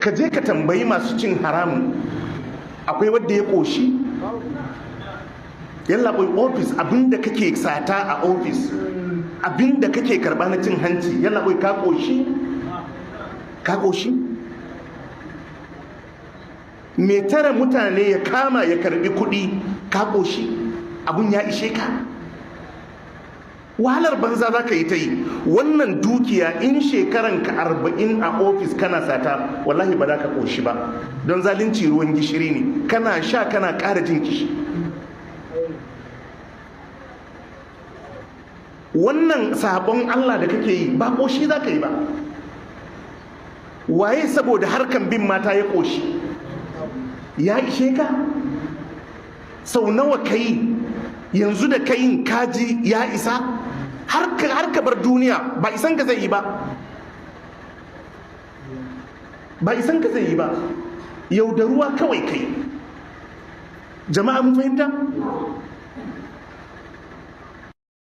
ka je ka tambayi masu cin haramun, akwai wadda ya ƙoshi? Yalla bai ofis, abinda kake sata a ofis, abinda kake karba na cin hanci, yalla bai ka ƙoshi? Ka ƙoshi? Me tara mutane ya kama ya karbi kuɗi, ka ƙoshi? Abun ya ishe ka? Wahalar banza za ka yi ta yi. Wannan dukiya in shekaranka 40 a ofis kana sata, wallahi ba za ka ƙoshi ba, don zalunci ruwan gishiri ne, kana sha kana ƙara jin kishi. Wannan sabon Allah da kake yi ba ƙoshi za ka yi ba. Waye saboda harkan bin mata ya ƙoshi? Ya ishe ka? Sau nawa ka yi? Yanzu da ka yin kaji ya isa? Har ka bar duniya ba isan ka zai yi ba. Ba isan ka zai yi ba. Yaudaruwa kawai kai. Jama'a mun fahimta?